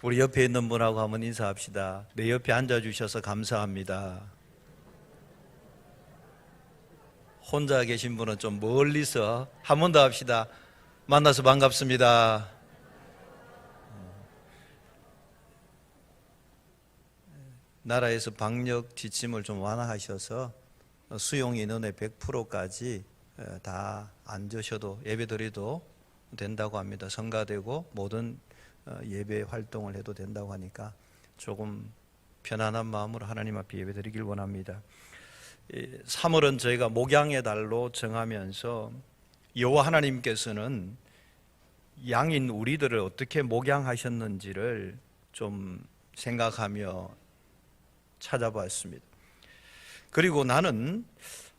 우리 옆에 있는 분하고 한번 인사합시다. 내 옆에 앉아주셔서 감사합니다. 혼자 계신 분은 좀 멀리서 한 번 더 합시다. 만나서 반갑습니다. 나라에서 방역 지침을 좀 완화하셔서 수용 인원의 100%까지 다 앉으셔도 예배드려도 된다고 합니다. 성가되고 모든 예배 활동을 해도 된다고 하니까 조금 편안한 마음으로 하나님 앞에 예배드리길 원합니다. 3월은 저희가 목양의 달로 정하면서 여호와 하나님께서는 양인 우리들을 어떻게 목양하셨는지를 좀 생각하며 찾아봤습니다. 그리고 나는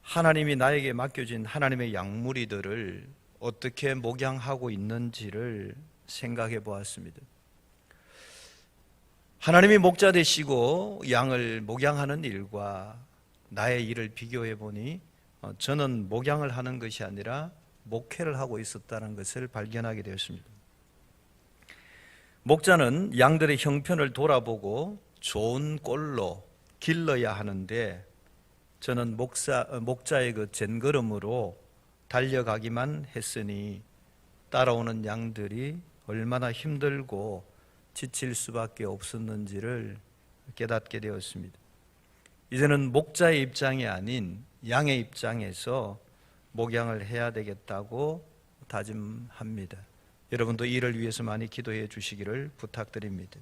하나님이 나에게 맡겨진 하나님의 양무리들을 어떻게 목양하고 있는지를 생각해 보았습니다. 하나님이 목자 되시고 양을 목양하는 일과 나의 일을 비교해 보니 저는 목양을 하는 것이 아니라 목회를 하고 있었다는 것을 발견하게 되었습니다. 목자는 양들의 형편을 돌아보고 좋은 꼴로 길러야 하는데 저는 목자의 그 젠걸음으로 달려가기만 했으니 따라오는 양들이 얼마나 힘들고 지칠 수밖에 없었는지를 깨닫게 되었습니다. 이제는 목자의 입장이 아닌 양의 입장에서 목양을 해야 되겠다고 다짐합니다. 여러분도 이를 위해서 많이 기도해 주시기를 부탁드립니다.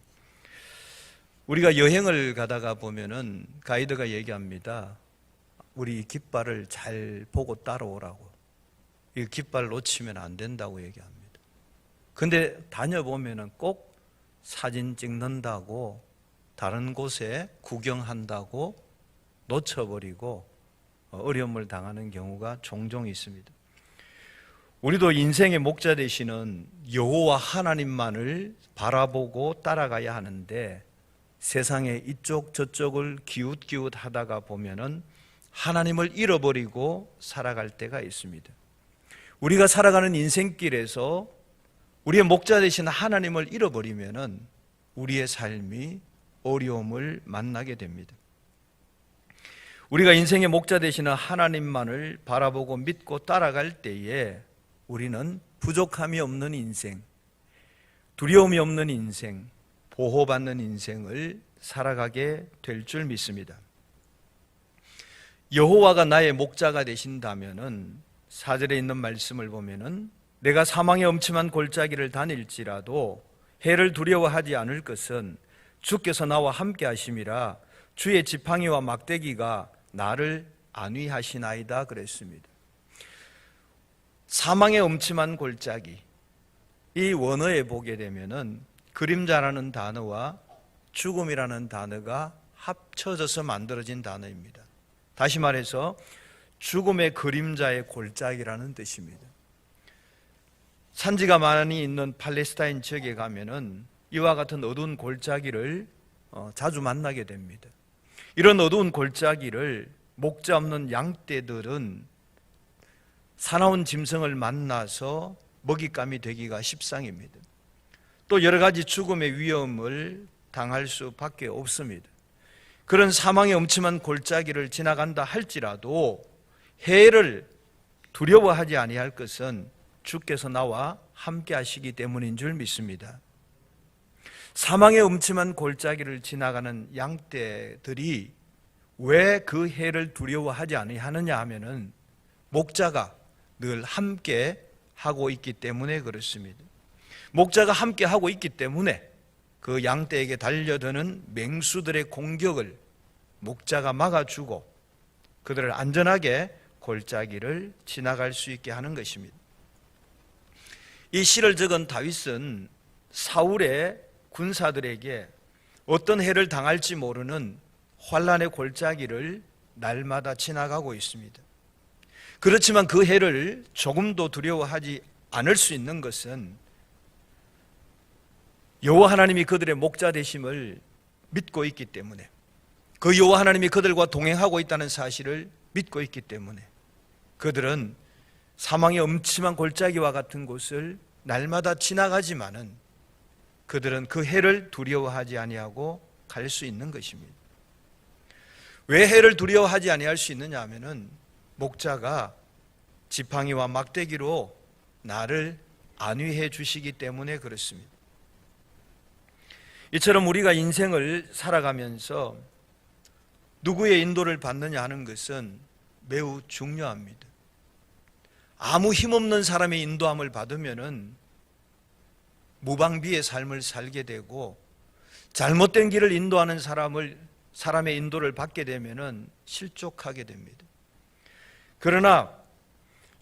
우리가 여행을 가다가 보면은 가이드가 얘기합니다. 우리 깃발을 잘 보고 따라오라고. 이 깃발 놓치면 안 된다고 얘기합니다. 근데 다녀보면은 꼭 사진 찍는다고 다른 곳에 구경한다고 놓쳐버리고 어려움을 당하는 경우가 종종 있습니다. 우리도 인생의 목자 되시는 여호와 하나님만을 바라보고 따라가야 하는데 세상에 이쪽 저쪽을 기웃기웃 하다가 보면은 하나님을 잃어버리고 살아갈 때가 있습니다. 우리가 살아가는 인생길에서 우리의 목자 되신 하나님을 잃어버리면은 우리의 삶이 어려움을 만나게 됩니다. 우리가 인생의 목자 되시는 하나님만을 바라보고 믿고 따라갈 때에 우리는 부족함이 없는 인생, 두려움이 없는 인생, 보호받는 인생을 살아가게 될 줄 믿습니다. 여호와가 나의 목자가 되신다면은 4절에 있는 말씀을 보면은 내가 사망의 엄침한 골짜기를 다닐지라도 해를 두려워하지 않을 것은 주께서 나와 함께 하심이라 주의 지팡이와 막대기가 나를 안위하시나이다 그랬습니다. 사망의 엄침한 골짜기, 이 원어에 보게 되면은 그림자라는 단어와 죽음이라는 단어가 합쳐져서 만들어진 단어입니다. 다시 말해서 죽음의 그림자의 골짜기라는 뜻입니다. 산지가 많이 있는 팔레스타인 지역에 가면은 이와 같은 어두운 골짜기를 자주 만나게 됩니다. 이런 어두운 골짜기를 목자 없는 양떼들은 사나운 짐승을 만나서 먹잇감이 되기가 십상입니다. 또 여러 가지 죽음의 위험을 당할 수밖에 없습니다. 그런 사망의 엄침한 골짜기를 지나간다 할지라도 해를 두려워하지 아니할 것은 주께서 나와 함께 하시기 때문인 줄 믿습니다. 사망의 엄침한 골짜기를 지나가는 양떼들이 왜 그 해를 두려워하지 아니하느냐 하면은 목자가 늘 함께 하고 있기 때문에 그렇습니다. 목자가 함께 하고 있기 때문에 그 양떼에게 달려드는 맹수들의 공격을 목자가 막아주고 그들을 안전하게 골짜기를 지나갈 수 있게 하는 것입니다. 이 시를 적은 다윗은 사울의 군사들에게 어떤 해를 당할지 모르는 환란의 골짜기를 날마다 지나가고 있습니다. 그렇지만 그 해를 조금도 두려워하지 않을 수 있는 것은 여호와 하나님이 그들의 목자 되심을 믿고 있기 때문에, 그 여호와 하나님이 그들과 동행하고 있다는 사실을 믿고 있기 때문에 그들은 사망의 엄침한 골짜기와 같은 곳을 날마다 지나가지만은 그들은 그 해를 두려워하지 아니하고 갈 수 있는 것입니다. 왜 해를 두려워하지 아니할 수 있느냐 하면은 목자가 지팡이와 막대기로 나를 안위해 주시기 때문에 그렇습니다. 이처럼 우리가 인생을 살아가면서 누구의 인도를 받느냐 하는 것은 매우 중요합니다. 아무 힘없는 사람의 인도함을 받으면은 무방비의 삶을 살게 되고, 잘못된 길을 인도하는 사람의 인도를 받게 되면은 실족하게 됩니다. 그러나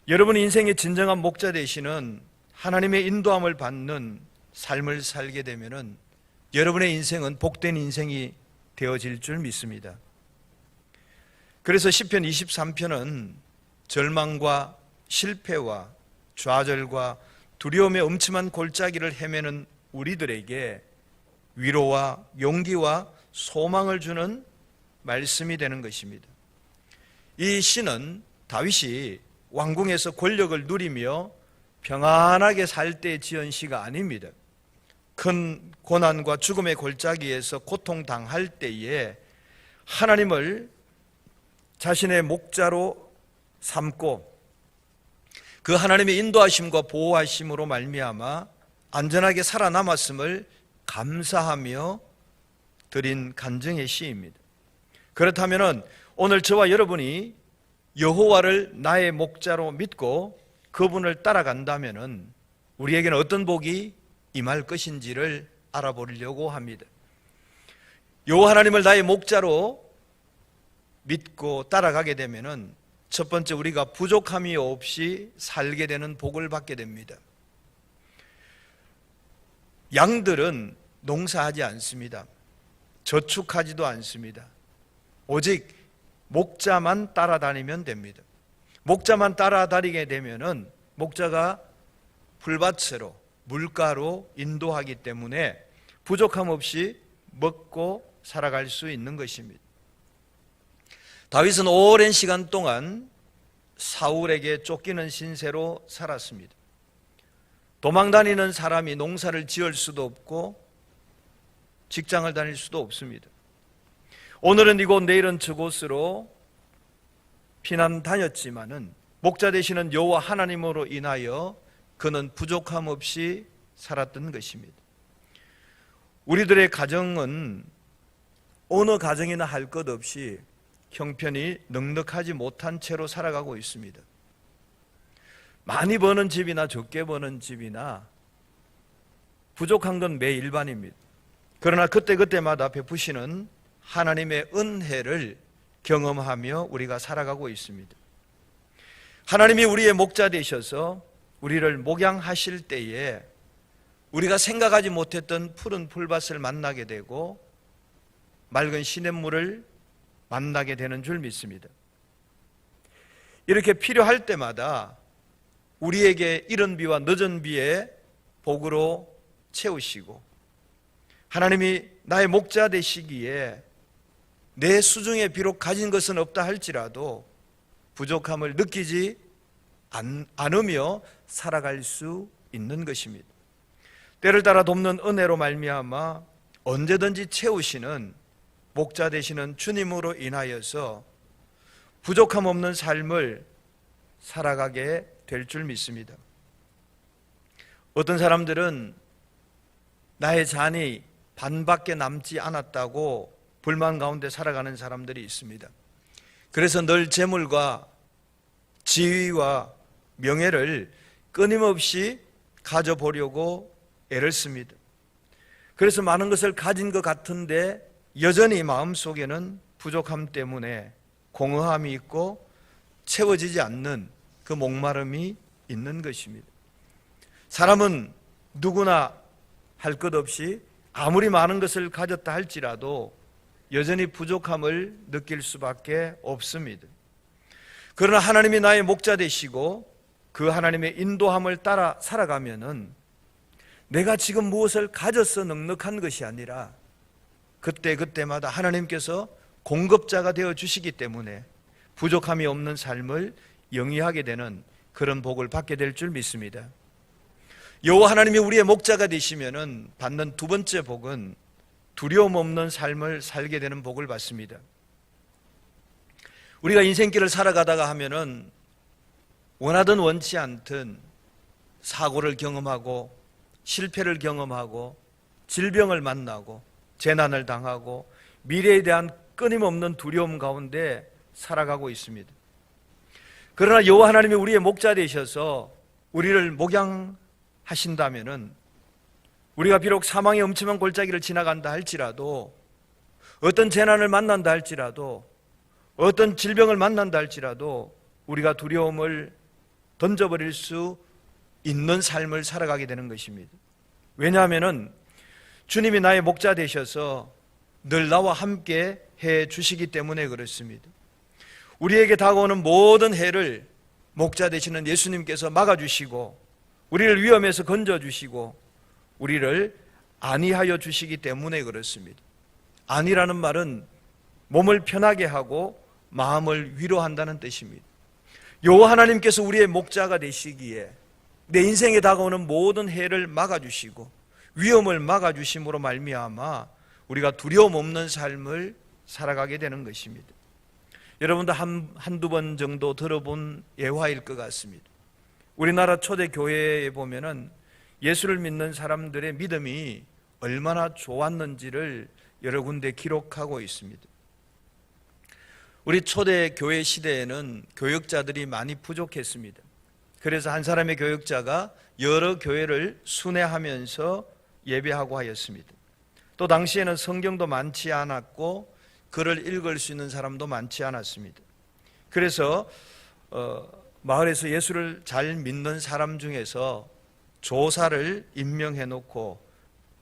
여러분의 인생의 진정한 목자 되시는 하나님의 인도함을 받는 삶을 살게 되면은 여러분의 인생은 복된 인생이 되어질 줄 믿습니다. 그래서 시편 23편은 절망과 실패와 좌절과 두려움의 엄침한 골짜기를 헤매는 우리들에게 위로와 용기와 소망을 주는 말씀이 되는 것입니다. 이 시는 다윗이 왕궁에서 권력을 누리며 평안하게 살 때 지은 시가 아닙니다. 큰 고난과 죽음의 골짜기에서 고통당할 때에 하나님을 자신의 목자로 삼고 그 하나님의 인도하심과 보호하심으로 말미암아 안전하게 살아남았음을 감사하며 드린 간증의 시입니다. 그렇다면 오늘 저와 여러분이 여호와를 나의 목자로 믿고 그분을 따라간다면 우리에게는 어떤 복이 임할 것인지를 알아보려고 합니다. 여호와 하나님을 나의 목자로 믿고 따라가게 되면은 첫 번째, 우리가 부족함이 없이 살게 되는 복을 받게 됩니다. 양들은 농사하지 않습니다. 저축하지도 않습니다. 오직 목자만 따라다니면 됩니다. 목자만 따라다니게 되면은 목자가 풀밭으로 물가로 인도하기 때문에 부족함 없이 먹고 살아갈 수 있는 것입니다. 다윗은 오랜 시간 동안 사울에게 쫓기는 신세로 살았습니다. 도망다니는 사람이 농사를 지을 수도 없고 직장을 다닐 수도 없습니다. 오늘은 이곳 내일은 저곳으로 피난 다녔지만은 목자 되시는 여호와 하나님으로 인하여 그는 부족함 없이 살았던 것입니다. 우리들의 가정은 어느 가정이나 할 것 없이 형편이 넉넉하지 못한 채로 살아가고 있습니다. 많이 버는 집이나 적게 버는 집이나 부족한 건 매 일반입니다. 그러나 그때그때마다 베푸시는 하나님의 은혜를 경험하며 우리가 살아가고 있습니다. 하나님이 우리의 목자 되셔서 우리를 목양하실 때에 우리가 생각하지 못했던 푸른 풀밭을 만나게 되고 맑은 시냇물을 만나게 되는 줄 믿습니다. 이렇게 필요할 때마다 우리에게 이른 비와 늦은 비에 복으로 채우시고 하나님이 나의 목자 되시기에 내 수중에 비록 가진 것은 없다 할지라도 부족함을 느끼지 않으며 살아갈 수 있는 것입니다. 때를 따라 돕는 은혜로 말미암아 언제든지 채우시는 목자 되시는 주님으로 인하여서 부족함 없는 삶을 살아가게 될 줄 믿습니다. 어떤 사람들은 나의 잔이 반밖에 남지 않았다고 불만 가운데 살아가는 사람들이 있습니다. 그래서 늘 재물과 지위와 명예를 끊임없이 가져보려고 애를 씁니다. 그래서 많은 것을 가진 것 같은데 여전히 마음속에는 부족함 때문에 공허함이 있고 채워지지 않는 그 목마름이 있는 것입니다. 사람은 누구나 할 것 없이 아무리 많은 것을 가졌다 할지라도 여전히 부족함을 느낄 수밖에 없습니다. 그러나 하나님이 나의 목자 되시고 그 하나님의 인도함을 따라 살아가면은 내가 지금 무엇을 가져서 넉넉한 것이 아니라 그때마다 하나님께서 공급자가 되어 주시기 때문에 부족함이 없는 삶을 영위하게 되는 그런 복을 받게 될 줄 믿습니다. 여호와 하나님이 우리의 목자가 되시면은 받는 두 번째 복은 두려움 없는 삶을 살게 되는 복을 받습니다. 우리가 인생길을 살아가다가 하면은 원하든 원치 않든 사고를 경험하고 실패를 경험하고 질병을 만나고 재난을 당하고 미래에 대한 끊임없는 두려움 가운데 살아가고 있습니다. 그러나 여호와 하나님이 우리의 목자 되셔서 우리를 목양하신다면은 우리가 비록 사망의 엄침한 골짜기를 지나간다 할지라도, 어떤 재난을 만난다 할지라도, 어떤 질병을 만난다 할지라도 우리가 두려움을 던져버릴 수 있는 삶을 살아가게 되는 것입니다. 왜냐하면 주님이 나의 목자 되셔서 늘 나와 함께 해 주시기 때문에 그렇습니다. 우리에게 다가오는 모든 해를 목자 되시는 예수님께서 막아주시고 우리를 위험에서 건져주시고 우리를 안위하여 주시기 때문에 그렇습니다. 안위라는 말은 몸을 편하게 하고 마음을 위로한다는 뜻입니다. 여호와 하나님께서 우리의 목자가 되시기에 내 인생에 다가오는 모든 해를 막아주시고 위험을 막아주심으로 말미암아 우리가 두려움 없는 삶을 살아가게 되는 것입니다. 여러분도 한두 번 정도 들어본 예화일 것 같습니다. 우리나라 초대 교회에 보면은 예수를 믿는 사람들의 믿음이 얼마나 좋았는지를 여러 군데 기록하고 있습니다. 우리 초대 교회 시대에는 교역자들이 많이 부족했습니다. 그래서 한 사람의 교역자가 여러 교회를 순회하면서 예배하고 하였습니다. 또 당시에는 성경도 많지 않았고 글을 읽을 수 있는 사람도 많지 않았습니다. 그래서 마을에서 예수를 잘 믿는 사람 중에서 조사를 임명해 놓고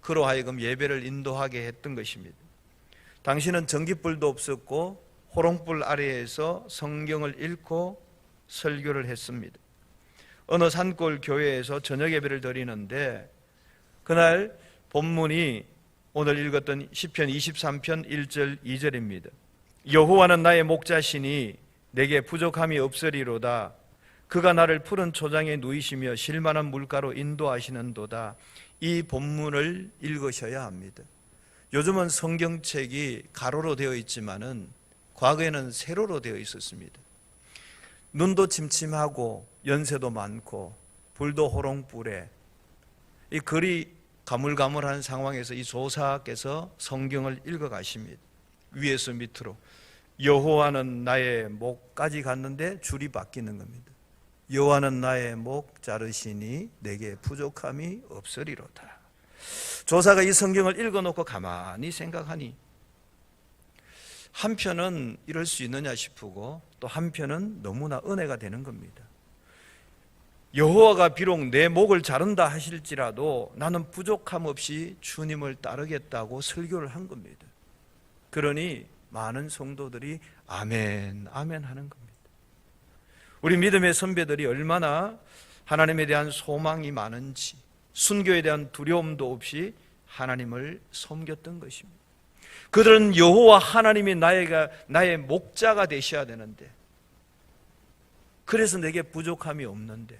그로 하여금 예배를 인도하게 했던 것입니다. 당시는 전깃불도 없었고 호롱불 아래에서 성경을 읽고 설교를 했습니다. 어느 산골 교회에서 저녁 예배를 드리는데 그날 본문이 오늘 읽었던 시편 23편 1절 2절입니다. 여호와는 나의 목자시니 내게 부족함이 없으리로다. 그가 나를 푸른 초장에 누이시며 쉴만한 물가로 인도하시는도다. 이 본문을 읽으셔야 합니다. 요즘은 성경책이 가로로 되어 있지만은 과거에는 세로로 되어 있었습니다. 눈도 침침하고 연세도 많고 불도 호롱불에 이 글이 가물가물한 상황에서 이 조사께서 성경을 읽어가십니다. 위에서 밑으로 여호와는 나의 목까지 갔는데 줄이 바뀌는 겁니다. 여호와는 나의 목 자르시니 내게 부족함이 없으리로다. 조사가 이 성경을 읽어놓고 가만히 생각하니 한편은 이럴 수 있느냐 싶고 또 한편은 너무나 은혜가 되는 겁니다. 여호와가 비록 내 목을 자른다 하실지라도 나는 부족함 없이 주님을 따르겠다고 설교를 한 겁니다. 그러니 많은 성도들이 아멘 아멘 하는 겁니다. 우리 믿음의 선배들이 얼마나 하나님에 대한 소망이 많은지 순교에 대한 두려움도 없이 하나님을 섬겼던 것입니다. 그들은 여호와 하나님이 나의 목자가 되셔야 되는데 그래서 내게 부족함이 없는데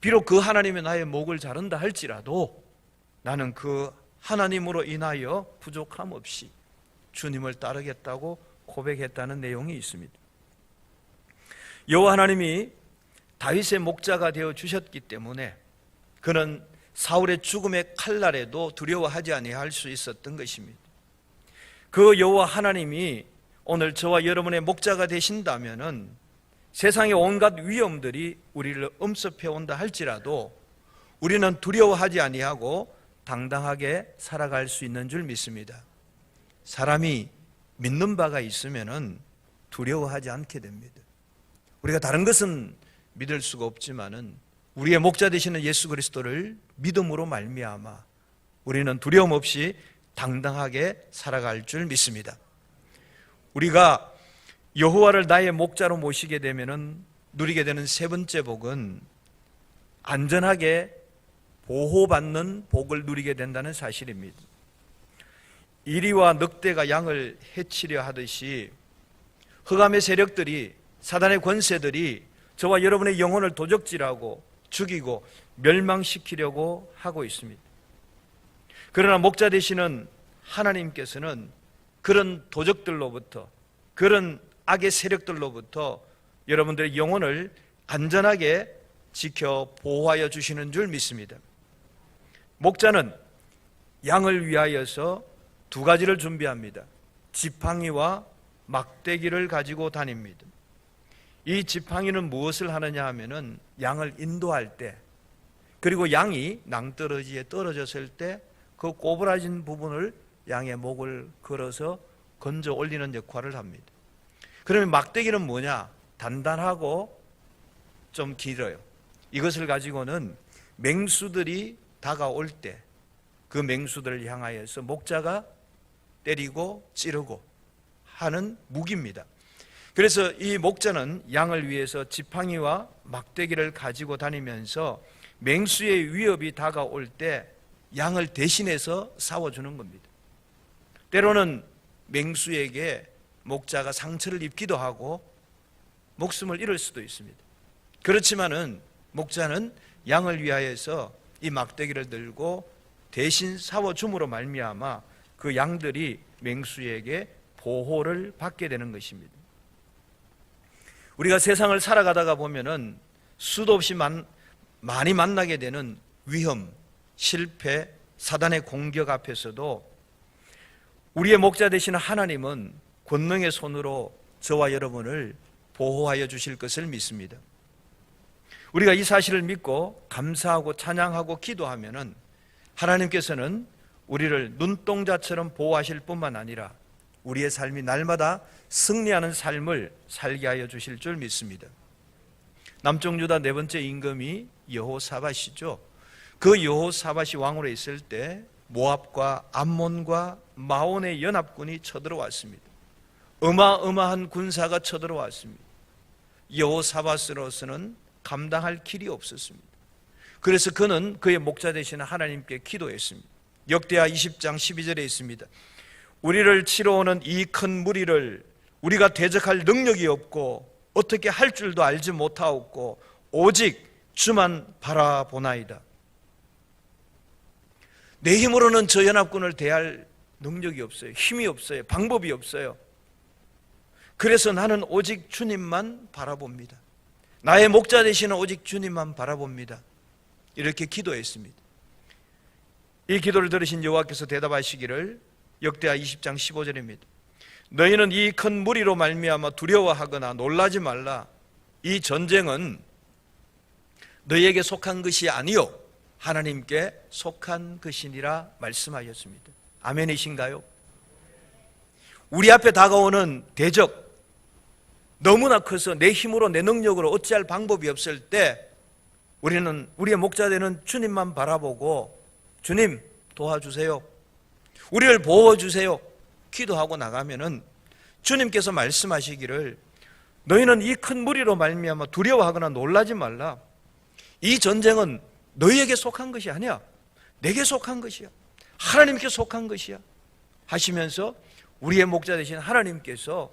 비록 그 하나님이 나의 목을 자른다 할지라도 나는 그 하나님으로 인하여 부족함 없이 주님을 따르겠다고 고백했다는 내용이 있습니다. 여호와 하나님이 다윗의 목자가 되어 주셨기 때문에 그는 사울의 죽음의 칼날에도 두려워하지 아니할 수 있었던 것입니다. 그 여호와 하나님이 오늘 저와 여러분의 목자가 되신다면은 세상의 온갖 위험들이 우리를 엄습해 온다 할지라도 우리는 두려워하지 아니하고 당당하게 살아갈 수 있는 줄 믿습니다. 사람이 믿는 바가 있으면은 두려워하지 않게 됩니다. 우리가 다른 것은 믿을 수가 없지만은 우리의 목자 되시는 예수 그리스도를 믿음으로 말미암아 우리는 두려움 없이 당당하게 살아갈 줄 믿습니다. 우리가 여호와를 나의 목자로 모시게 되면은 누리게 되는 세 번째 복은 안전하게 보호받는 복을 누리게 된다는 사실입니다. 이리와 늑대가 양을 해치려 하듯이 흑암의 세력들이 사단의 권세들이 저와 여러분의 영혼을 도적질하고 죽이고 멸망시키려고 하고 있습니다. 그러나 목자 되시는 하나님께서는 그런 도적들로부터, 그런 악의 세력들로부터 여러분들의 영혼을 안전하게 지켜 보호하여 주시는 줄 믿습니다. 목자는 양을 위하여서 두 가지를 준비합니다. 지팡이와 막대기를 가지고 다닙니다. 이 지팡이는 무엇을 하느냐 하면은 양을 인도할 때, 그리고 양이 낭떠러지에 떨어졌을 때 그 꼬부라진 부분을 양의 목을 걸어서 건져 올리는 역할을 합니다. 그러면 막대기는 뭐냐? 단단하고 좀 길어요. 이것을 가지고는 맹수들이 다가올 때 그 맹수들을 향하여서 목자가 때리고 찌르고 하는 무기입니다. 그래서 이 목자는 양을 위해서 지팡이와 막대기를 가지고 다니면서 맹수의 위협이 다가올 때 양을 대신해서 싸워주는 겁니다. 때로는 맹수에게 목자가 상처를 입기도 하고 목숨을 잃을 수도 있습니다. 그렇지만은 목자는 양을 위하여서 이 막대기를 들고 대신 싸워줌으로 말미암아 그 양들이 맹수에게 보호를 받게 되는 것입니다. 우리가 세상을 살아가다가 보면은 수도 없이 많이 만나게 되는 위험, 실패, 사단의 공격 앞에서도 우리의 목자 되시는 하나님은 권능의 손으로 저와 여러분을 보호하여 주실 것을 믿습니다. 우리가 이 사실을 믿고 감사하고 찬양하고 기도하면은 하나님께서는 우리를 눈동자처럼 보호하실 뿐만 아니라 우리의 삶이 날마다 승리하는 삶을 살게 하여 주실 줄 믿습니다. 남쪽 유다 네 번째 임금이 여호사밧이죠. 그 여호사밧이 왕으로 있을 때 모압과 암몬과 마온의 연합군이 쳐들어왔습니다. 어마어마한 군사가 쳐들어왔습니다. 여호사밧으로서는 감당할 길이 없었습니다. 그래서 그는 그의 목자 되시는 하나님께 기도했습니다. 역대하 20장 12절에 있습니다. 우리를 치러 오는 이 큰 무리를 우리가 대적할 능력이 없고 어떻게 할 줄도 알지 못하옵고 오직 주만 바라보나이다. 내 힘으로는 저 연합군을 대할 능력이 없어요. 힘이 없어요. 방법이 없어요. 그래서 나는 오직 주님만 바라봅니다. 나의 목자 되시는 오직 주님만 바라봅니다. 이렇게 기도했습니다. 이 기도를 들으신 여호와께서 대답하시기를 역대하 20장 15절입니다. 너희는 이 큰 무리로 말미암아 두려워하거나 놀라지 말라. 이 전쟁은 너희에게 속한 것이 아니요 하나님께 속한 것이니라 말씀하였습니다. 아멘이신가요? 우리 앞에 다가오는 대적, 너무나 커서 내 힘으로 내 능력으로 어찌할 방법이 없을 때 우리는 우리의 목자 되는 주님만 바라보고 주님 도와주세요, 우리를 보호주세요 기도하고 나가면은 주님께서 말씀하시기를 너희는 이 큰 무리로 말미암아 두려워하거나 놀라지 말라. 이 전쟁은 너희에게 속한 것이 아니야. 내게 속한 것이야. 하나님께 속한 것이야 하시면서 우리의 목자 되신 하나님께서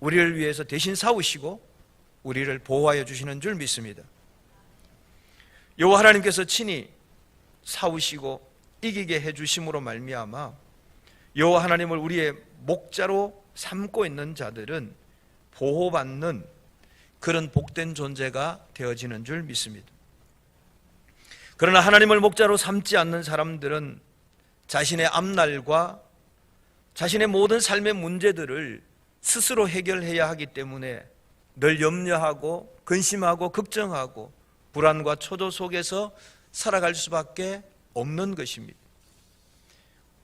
우리를 위해서 대신 싸우시고 우리를 보호하여 주시는 줄 믿습니다. 여호와 하나님께서 친히 싸우시고 이기게 해주심으로 말미암아 여호와 하나님을 우리의 목자로 삼고 있는 자들은 보호받는 그런 복된 존재가 되어지는 줄 믿습니다. 그러나 하나님을 목자로 삼지 않는 사람들은 자신의 앞날과 자신의 모든 삶의 문제들을 스스로 해결해야 하기 때문에 늘 염려하고 근심하고 걱정하고 불안과 초조 속에서 살아갈 수밖에 없는 것입니다.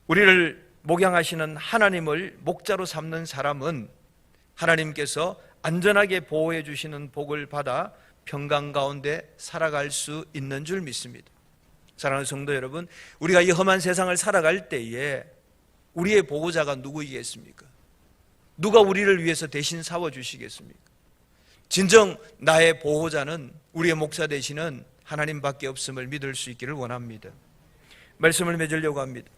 우리를 목양하시는 하나님을 목자로 삼는 사람은 하나님께서 안전하게 보호해 주시는 복을 받아 평강 가운데 살아갈 수 있는 줄 믿습니다. 사랑하는 성도 여러분, 우리가 이 험한 세상을 살아갈 때에 우리의 보호자가 누구이겠습니까? 누가 우리를 위해서 대신 싸워주시겠습니까? 진정 나의 보호자는 우리의 목자 되시는 하나님밖에 없음을 믿을 수 있기를 원합니다. 말씀을 맺으려고 합니다.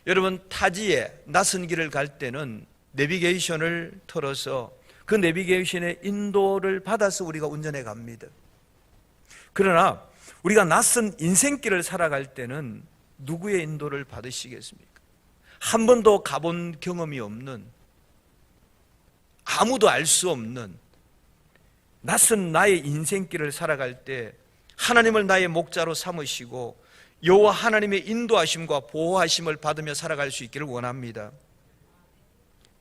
여러분, 타지에 낯선 길을 갈 때는 내비게이션을 틀어서 그 내비게이션의 인도를 받아서 우리가 운전해 갑니다. 그러나 우리가 낯선 인생길을 살아갈 때는 누구의 인도를 받으시겠습니까? 한 번도 가본 경험이 없는, 아무도 알 수 없는 낯선 나의 인생길을 살아갈 때 하나님을 나의 목자로 삼으시고 여호와 하나님의 인도하심과 보호하심을 받으며 살아갈 수 있기를 원합니다.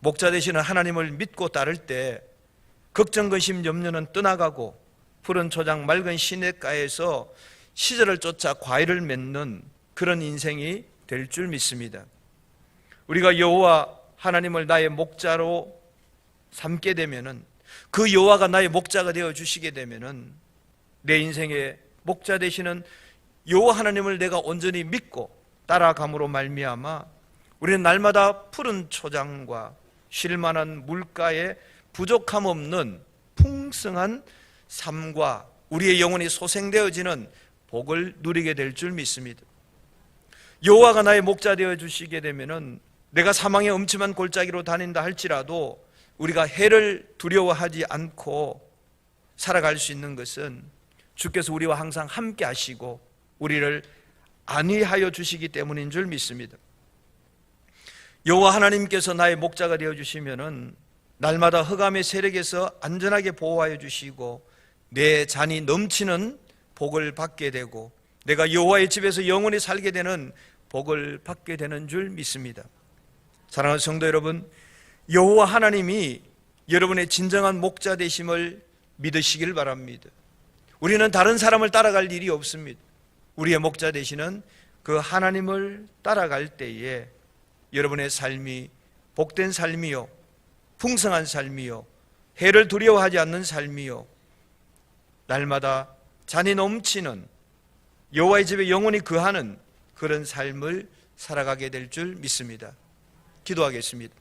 목자 되시는 하나님을 믿고 따를 때 걱정, 근심, 염려는 떠나가고 푸른 초장, 맑은 시냇가에서 시절을 쫓아 과일을 맺는 그런 인생이 될 줄 믿습니다. 우리가 여호와 하나님을 나의 목자로 삼게 되면은, 그 여호와가 나의 목자가 되어 주시게 되면은 내 인생의 목자 되시는 여호와 하나님을 내가 온전히 믿고 따라감으로 말미암아 우리는 날마다 푸른 초장과 쉴만한 물가에 부족함 없는 풍성한 삶과 우리의 영혼이 소생되어지는 복을 누리게 될 줄 믿습니다. 여호와가 나의 목자 되어 주시게 되면은 내가 사망의 음침한 골짜기로 다닌다 할지라도 우리가 해를 두려워하지 않고 살아갈 수 있는 것은 주께서 우리와 항상 함께 하시고 우리를 안위하여 주시기 때문인 줄 믿습니다. 여호와 하나님께서 나의 목자가 되어 주시면은 날마다 흑암의 세력에서 안전하게 보호하여 주시고 내 잔이 넘치는 복을 받게 되고 내가 여호와의 집에서 영원히 살게 되는 복을 받게 되는 줄 믿습니다. 사랑하는 성도 여러분, 여호와 하나님이 여러분의 진정한 목자 되심을 믿으시길 바랍니다. 우리는 다른 사람을 따라갈 일이 없습니다. 우리의 목자 되시는 그 하나님을 따라갈 때에 여러분의 삶이 복된 삶이요, 풍성한 삶이요, 해를 두려워하지 않는 삶이요, 날마다 잔이 넘치는 여호와의 집에 영원히 거하는 그런 삶을 살아가게 될 줄 믿습니다. 기도하겠습니다.